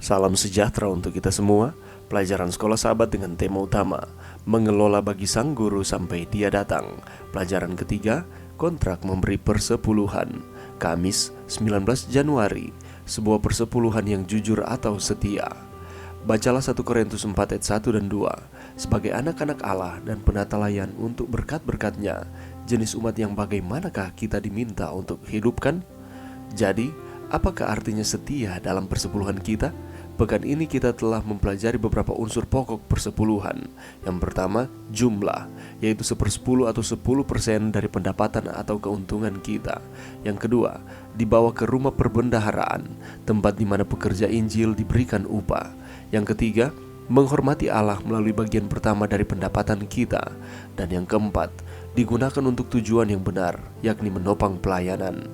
Salam sejahtera untuk kita semua. Pelajaran Sekolah Sahabat dengan tema utama mengelola bagi sang guru sampai dia datang. Pelajaran ketiga, kontrak memberi persepuluhan. Kamis 19 Januari, sebuah persepuluhan yang jujur atau setia. Bacalah 1 Korintus 4 ayat 1 dan 2. Sebagai anak-anak Allah dan penatalayan untuk berkat-berkatnya, jenis umat yang bagaimanakah kita diminta untuk hidupkan? Jadi, apakah artinya setia dalam persepuluhan kita? Pekan ini kita telah mempelajari beberapa unsur pokok persepuluhan. Yang pertama, jumlah, yaitu 1/10 atau 10% dari pendapatan atau keuntungan kita. Yang kedua, dibawa ke rumah perbendaharaan, tempat di mana pekerja Injil diberikan upah. Yang ketiga, menghormati Allah melalui bagian pertama dari pendapatan kita. Dan yang keempat, digunakan untuk tujuan yang benar, yakni menopang pelayanan.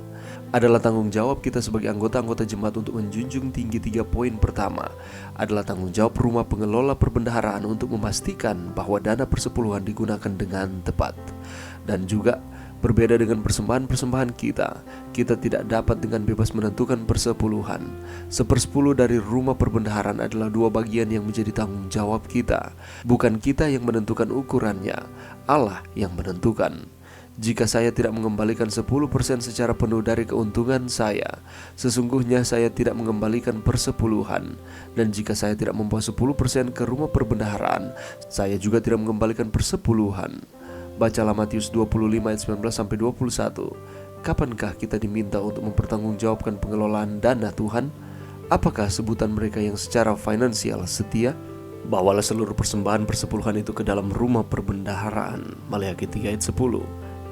Adalah tanggung jawab kita sebagai anggota-anggota jemaat untuk menjunjung tinggi 3 poin pertama. Adalah tanggung jawab rumah pengelola perbendaharaan untuk memastikan bahwa dana persepuluhan digunakan dengan tepat. Dan juga berbeda dengan persembahan-persembahan kita tidak dapat dengan bebas menentukan persepuluhan. 1/10 dari rumah perbendaharaan adalah 2 bagian yang menjadi tanggung jawab kita. Bukan kita yang menentukan ukurannya, Allah yang menentukan. Jika saya tidak mengembalikan 10% secara penuh dari keuntungan saya, sesungguhnya saya tidak mengembalikan persepuluhan. Dan jika saya tidak membawa 10% ke rumah perbendaharaan, saya juga tidak mengembalikan persepuluhan. Bacalah Matius 25 ayat 19-21. Kapankah kita diminta untuk mempertanggungjawabkan pengelolaan dana Tuhan? Apakah sebutan mereka yang secara finansial setia? Bawalah seluruh persembahan persepuluhan itu ke dalam rumah perbendaharaan. Maleakhi 3 ayat 10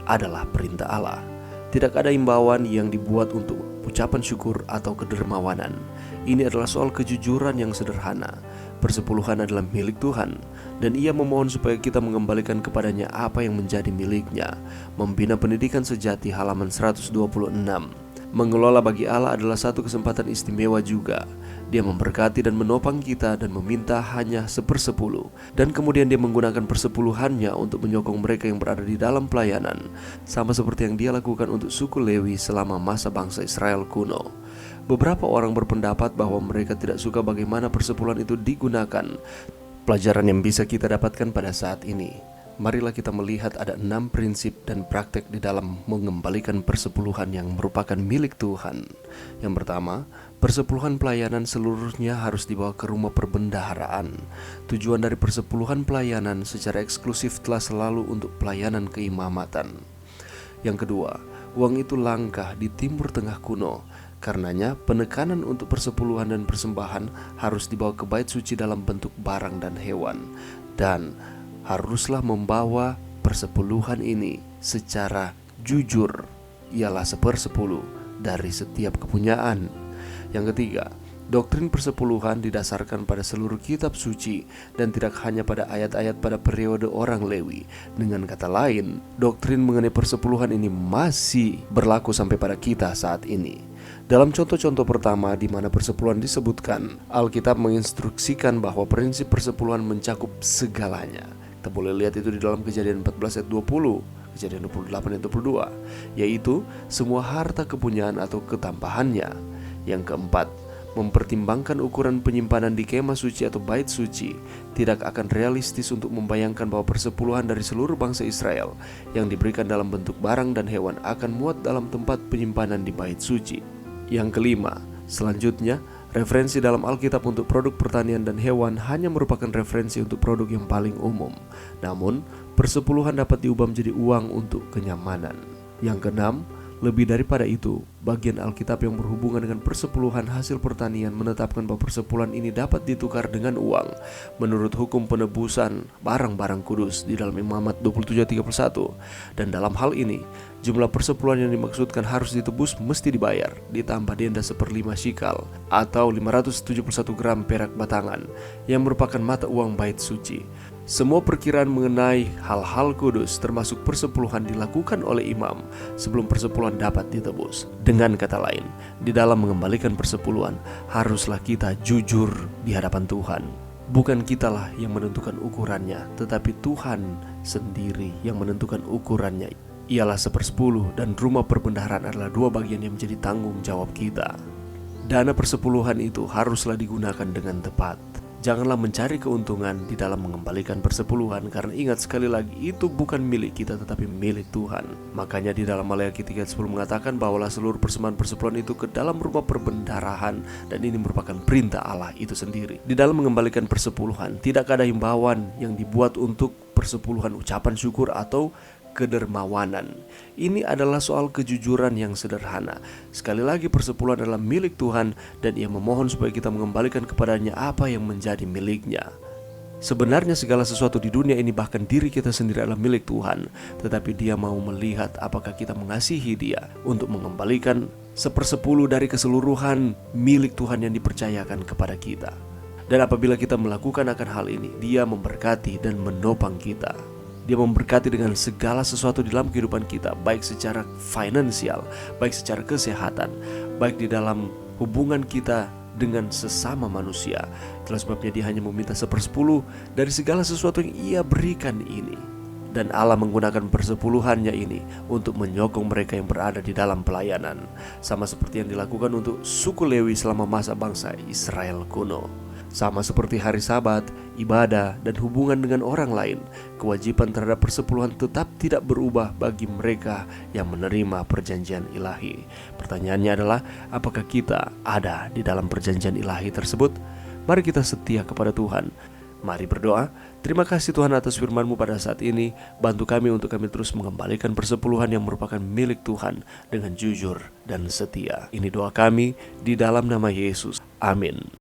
adalah perintah Allah. Tidak ada imbauan yang dibuat untuk ucapan syukur atau kedermawanan. Ini adalah soal kejujuran yang sederhana. Persepuluhan adalah milik Tuhan, dan Ia memohon supaya kita mengembalikan kepadanya apa yang menjadi miliknya. Membina pendidikan sejati halaman 126. Mengelola bagi Allah adalah satu kesempatan istimewa juga. Dia memberkati dan menopang kita dan meminta hanya 1/10. Dan kemudian dia menggunakan persepuluhannya untuk menyokong mereka yang berada di dalam pelayanan, sama seperti yang dia lakukan untuk suku Lewi selama masa bangsa Israel kuno. Beberapa orang berpendapat bahwa mereka tidak suka bagaimana persepuluhan itu digunakan. Pelajaran yang bisa kita dapatkan pada saat ini, marilah kita melihat ada 6 prinsip dan praktek di dalam mengembalikan persepuluhan yang merupakan milik Tuhan. Yang pertama, persepuluhan pelayanan seluruhnya harus dibawa ke rumah perbendaharaan. Tujuan dari persepuluhan pelayanan secara eksklusif telah selalu untuk pelayanan keimamatan. Yang kedua, uang itu langka di Timur Tengah kuno. Karenanya, penekanan untuk persepuluhan dan persembahan harus dibawa ke bait suci dalam bentuk barang dan hewan. Dan haruslah membawa persepuluhan ini secara jujur, ialah 1/10 dari setiap kepunyaan. Yang ketiga, doktrin persepuluhan didasarkan pada seluruh kitab suci dan tidak hanya pada ayat-ayat pada periode orang Lewi. Dengan kata lain, doktrin mengenai persepuluhan ini masih berlaku sampai pada kita saat ini. Dalam contoh-contoh pertama di mana persepuluhan disebutkan, Alkitab menginstruksikan bahwa prinsip persepuluhan mencakup segalanya. Kita boleh lihat itu di dalam Kejadian 14 ayat 20, Kejadian 28 ayat 22, yaitu semua harta kepunyaan atau ketampahannya. Yang keempat, mempertimbangkan ukuran penyimpanan di kemah suci atau bait suci. Tidak akan realistis untuk membayangkan bahwa persepuluhan dari seluruh bangsa Israel yang diberikan dalam bentuk barang dan hewan akan muat dalam tempat penyimpanan di bait suci. Yang kelima, selanjutnya, referensi dalam Alkitab untuk produk pertanian dan hewan hanya merupakan referensi untuk produk yang paling umum. Namun, persepuluhan dapat diubah menjadi uang untuk kenyamanan. Yang keenam, lebih daripada itu, bagian Alkitab yang berhubungan dengan persepuluhan hasil pertanian menetapkan bahwa persepuluhan ini dapat ditukar dengan uang menurut hukum penebusan barang-barang kudus di dalam Imamat 27:31. Dan dalam hal ini, jumlah persepuluhan yang dimaksudkan harus ditebus mesti dibayar, ditambah denda 1/5 shikal atau 571 gram perak batangan yang merupakan mata uang bait suci. Semua perkiraan mengenai hal-hal kudus termasuk persepuluhan dilakukan oleh imam sebelum persepuluhan dapat ditebus. Dengan kata lain, di dalam mengembalikan persepuluhan haruslah kita jujur di hadapan Tuhan. Bukan kitalah yang menentukan ukurannya, tetapi Tuhan sendiri yang menentukan ukurannya. Ialah 1/10 dan rumah perbendaharaan adalah 2 bagian yang menjadi tanggung jawab kita. Dana persepuluhan itu haruslah digunakan dengan tepat. Janganlah mencari keuntungan di dalam mengembalikan persepuluhan, karena ingat sekali lagi, itu bukan milik kita tetapi milik Tuhan. Makanya di dalam Maleakhi 3:10 mengatakan bahwa seluruh persembahan persepuluhan itu ke dalam rumah perbendaharahan, dan ini merupakan perintah Allah itu sendiri. Di dalam mengembalikan persepuluhan tidak ada himbauan yang dibuat untuk persepuluhan ucapan syukur atau kedermawanan. Ini adalah soal kejujuran yang sederhana. Sekali lagi, persepuluhan adalah milik Tuhan, dan Ia memohon supaya kita mengembalikan kepadanya apa yang menjadi miliknya. Sebenarnya segala sesuatu di dunia ini, bahkan diri kita sendiri, adalah milik Tuhan. Tetapi Dia mau melihat apakah kita mengasihi Dia untuk mengembalikan 1/10 dari keseluruhan milik Tuhan yang dipercayakan kepada kita. Dan apabila kita melakukan akan hal ini, Dia memberkati dan menopang kita. Dia memberkati dengan segala sesuatu di dalam kehidupan kita, baik secara finansial, baik secara kesehatan, baik di dalam hubungan kita dengan sesama manusia. Itulah sebabnya Dia hanya meminta 1/10 dari segala sesuatu yang Ia berikan ini. Dan Allah menggunakan persepuluhannya ini untuk menyokong mereka yang berada di dalam pelayanan, sama seperti yang dilakukan untuk suku Lewi selama masa bangsa Israel kuno. Sama seperti hari Sabat, ibadah, dan hubungan dengan orang lain, kewajiban terhadap persepuluhan tetap tidak berubah bagi mereka yang menerima perjanjian ilahi. Pertanyaannya adalah, apakah kita ada di dalam perjanjian ilahi tersebut? Mari kita setia kepada Tuhan. Mari berdoa. Terima kasih Tuhan atas firman-Mu pada saat ini. Bantu kami untuk kami terus mengembalikan persepuluhan yang merupakan milik Tuhan dengan jujur dan setia. Ini doa kami di dalam nama Yesus. Amin.